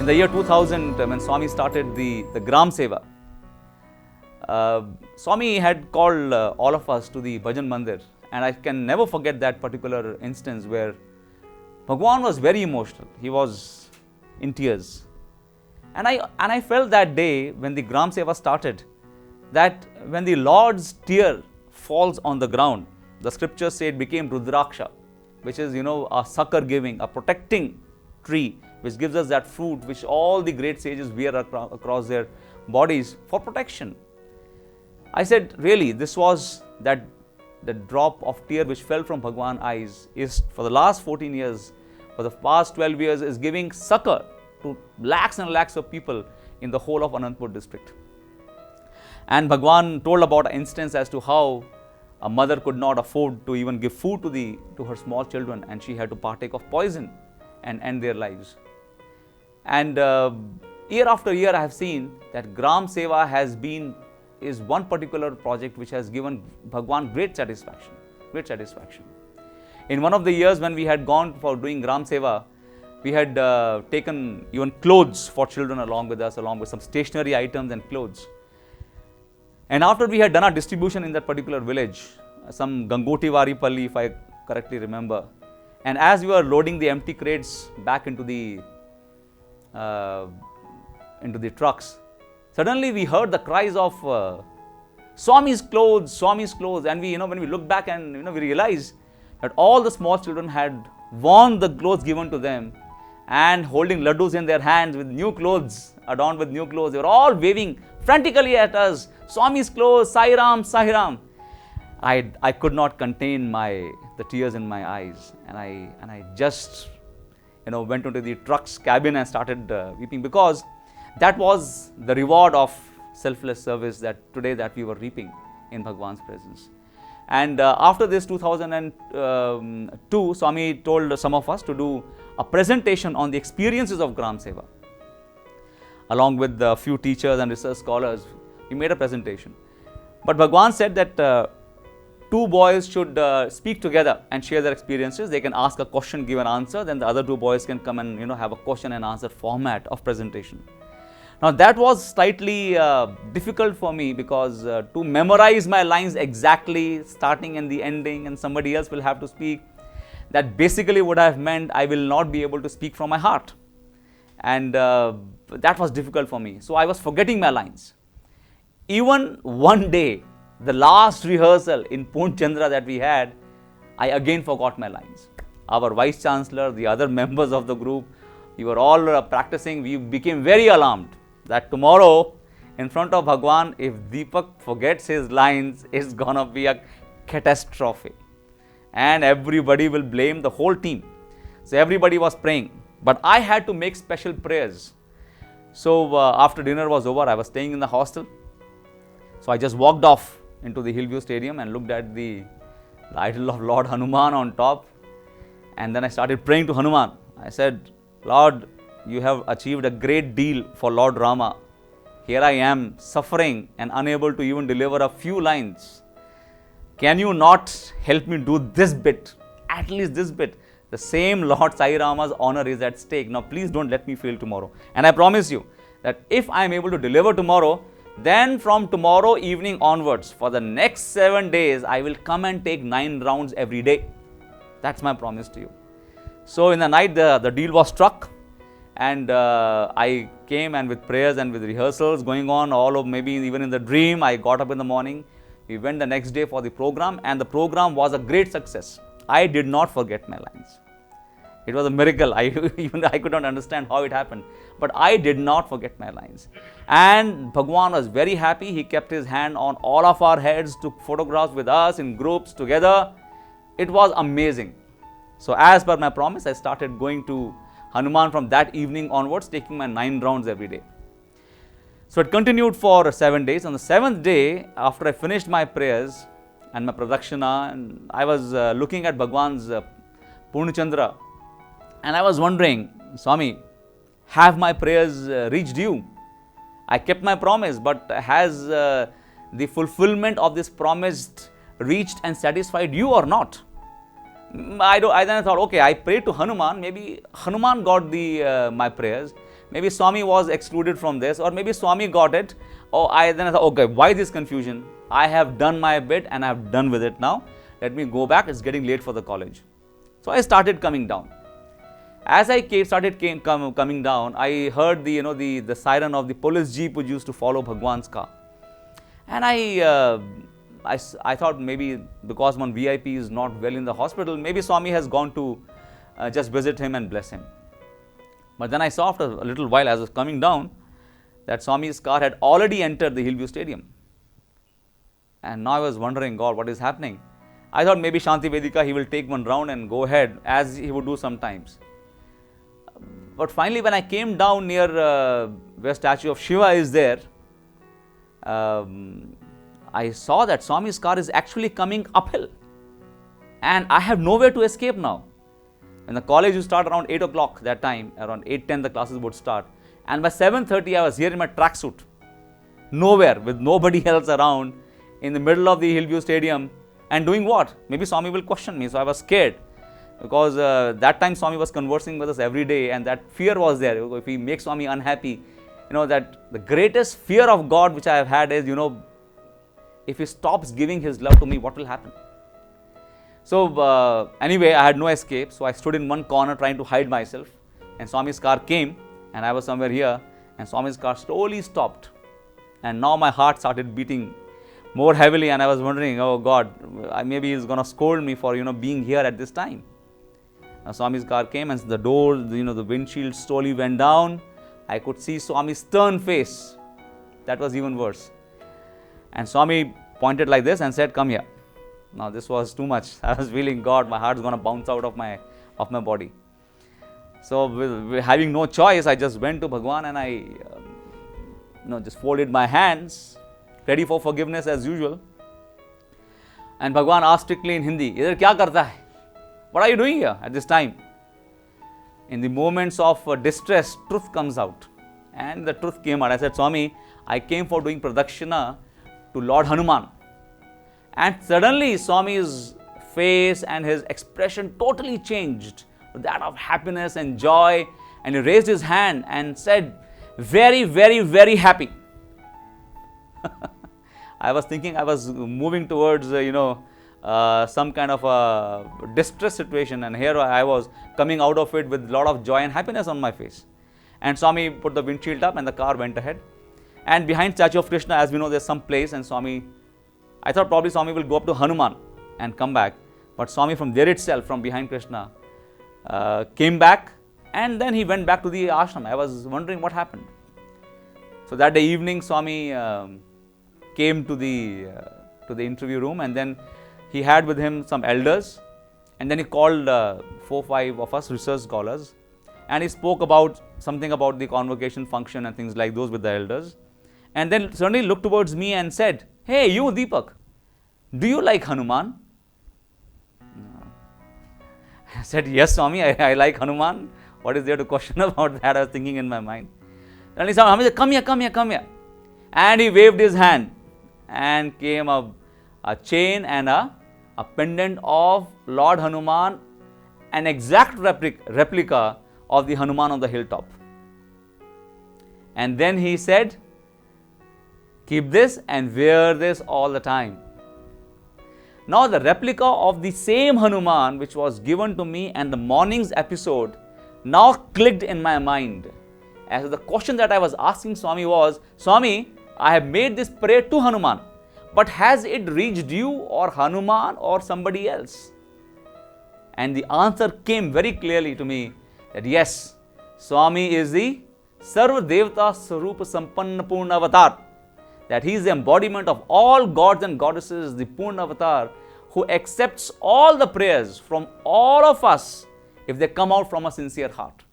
In the year 2000, when Swami started the Gram Seva, Swami had called all of us to the Bhajan Mandir, and I can never forget that particular instance where Bhagwan was very emotional. He was in tears. And I felt that day when the Gram Seva started, that when the Lord's tear falls on the ground, the scriptures say it became Rudraksha, which is, a succor giving, a protecting tree, which gives us that fruit which all the great sages wear across their bodies for protection. I said, really, this was that the drop of tear which fell from Bhagwan's eyes is for the last 14 years, for the past 12 years, is giving succor to lakhs and lakhs of people in the whole of Anandpur district. And Bhagwan told about an instance as to how a mother could not afford to even give food to her small children, and she had to partake of poison and end their lives. And year after year, I have seen that Gram Seva is one particular project which has given Bhagwan great satisfaction. In one of the years when we had gone for doing Gram Seva, we had taken even clothes for children along with us, along with some stationery items and clothes. And after we had done our distribution in that particular village, some Gangoti Palli, if I correctly remember, and as we were loading the empty crates back into the trucks, suddenly we heard the cries of Swami's clothes, and we, when we looked back and we realized that all the small children had worn the clothes given to them and holding laddus in their hands with new clothes, adorned with new clothes. They were all waving frantically at us, Swami's clothes, Sai Ram, Sai Ram. I could not contain the tears in my eyes, and I just went into the truck's cabin and started weeping, because that was the reward of selfless service that we were reaping in Bhagwan's presence. And after this 2002, Swami told some of us to do a presentation on the experiences of Gram Seva. Along with a few teachers and research scholars, we made a presentation. But Bhagwan said that two boys should speak together and share their experiences. They can ask a question, give an answer, then the other two boys can come and have a question and answer format of presentation. Now that was slightly difficult for me, because to memorize my lines exactly, starting and the ending, and somebody else will have to speak, that basically would have meant I will not be able to speak from my heart. And that was difficult for me. So I was forgetting my lines. Even one day, the last rehearsal in Pune Chandra that we had, I again forgot my lines. Our Vice Chancellor, the other members of the group, we were all practicing. We became very alarmed that tomorrow, in front of Bhagwan, if Deepak forgets his lines, it's gonna be a catastrophe. And everybody will blame the whole team. So everybody was praying. But I had to make special prayers. So after dinner was over, I was staying in the hostel. So I just walked off into the Hillview Stadium and looked at the idol of Lord Hanuman on top. And then I started praying to Hanuman. I said, Lord, you have achieved a great deal for Lord Rama. Here I am suffering and unable to even deliver a few lines. Can you not help me do this bit? At least this bit. The same Lord Sai Rama's honor is at stake. Now please don't let me fail tomorrow. And I promise you that if I am able to deliver tomorrow, then from tomorrow evening onwards, for the next 7 days, I will come and take 9 rounds every day. That's my promise to you. So in the night, the deal was struck. And I came, and with prayers and with rehearsals going on, all of maybe even in the dream, I got up in the morning. We went the next day for the program, and the program was a great success. I did not forget my lines. It was a miracle. I could not understand how it happened, but I did not forget my lines. And Bhagwan was very happy. He kept his hand on all of our heads, took photographs with us in groups together. It was amazing. So as per my promise, I started going to Hanuman from that evening onwards, taking my 9 rounds every day. So it continued for 7 days. On the 7th day, after I finished my prayers and my pradakshina, and I was looking at Bhagwan's Purna Chandra, and I was wondering, Swami, have my prayers reached you? I kept my promise, but has the fulfillment of this promise reached and satisfied you or not? I then thought, okay, I prayed to Hanuman, maybe Hanuman got my prayers. maybe Swami was excluded from this, or maybe Swami got it. Then I thought, okay, why this confusion? I have done my bit and I have done with it now. Let me go back, it's getting late for the college. So I started coming down. As I coming down, I heard the siren of the police jeep which used to follow Bhagwan's car. And I thought maybe because one VIP is not well in the hospital, maybe Swami has gone to just visit him and bless him. But then I saw after a little while as I was coming down that Swami's car had already entered the Hillview Stadium. And now I was wondering, God, what is happening? I thought maybe Shanti Vedika, he will take one round and go ahead as he would do sometimes. But finally when I came down near where statue of Shiva is there, I saw that Swami's car is actually coming uphill. And I have nowhere to escape now. When the college would start around 8 o'clock that time, around 8:10 the classes would start. And by 7:30 I was here in my tracksuit, nowhere, with nobody else around, in the middle of the Hillview Stadium, and doing what? Maybe Swami will question me. So I was scared, because that time Swami was conversing with us every day, and that fear was there. If we make Swami unhappy, that the greatest fear of God which I have had is, if he stops giving his love to me, what will happen? So anyway, I had no escape. So I stood in one corner trying to hide myself, and Swami's car came, and I was somewhere here, and Swami's car slowly stopped. And now my heart started beating more heavily, and I was wondering, oh God, maybe he's going to scold me for, being here at this time. Now Swami's car came, and the door, the windshield slowly went down. I could see Swami's stern face. That was even worse. And Swami pointed like this and said, come here. Now this was too much. I was feeling, God, my heart's going to bounce out of my body. So with having no choice, I just went to Bhagwan, and I just folded my hands, ready for forgiveness as usual. And Bhagwan asked strictly in Hindi, "Idhar kya karta hai? What are you doing here at this time?" In the moments of distress, truth comes out. And the truth came out. I said, Swami, I came for doing pradakshina to Lord Hanuman. And suddenly Swami's face and his expression totally changed, that of happiness and joy. And he raised his hand and said, very, very, very happy. I was thinking I was moving towards, some kind of a distress situation, and here I was coming out of it with a lot of joy and happiness on my face. And Swami put the windshield up, and the car went ahead. And behind statue of Krishna, as we know, there's some place, and I thought probably Swami will go up to Hanuman and come back. But Swami from there itself, from behind Krishna, came back, and then he went back to the ashram. I was wondering what happened. So that day evening, Swami came to the interview room, and then he had with him some elders, and then he called 4-5 of us research scholars, and he spoke about something about the convocation function and things like those with the elders. And then suddenly looked towards me and said, "Hey, you Deepak, do you like Hanuman?" I said, "Yes, Swami, I like Hanuman. What is there to question about that?" I was thinking in my mind. And he said, "Come here. And he waved his hand, and came a chain and a pendant of Lord Hanuman, an exact replica of the Hanuman on the hilltop. And then he said, "Keep this and wear this all the time." Now the replica of the same Hanuman which was given to me and the morning's episode now clicked in my mind. As the question that I was asking Swami was, "Swami, I have made this prayer to Hanuman, but has it reached you or Hanuman or somebody else?" And the answer came very clearly to me that yes, Swami is the Sarva Devata Sarupa Sampanna Purna Avatar. That he is the embodiment of all gods and goddesses, the Purna Avatar, who accepts all the prayers from all of us if they come out from a sincere heart.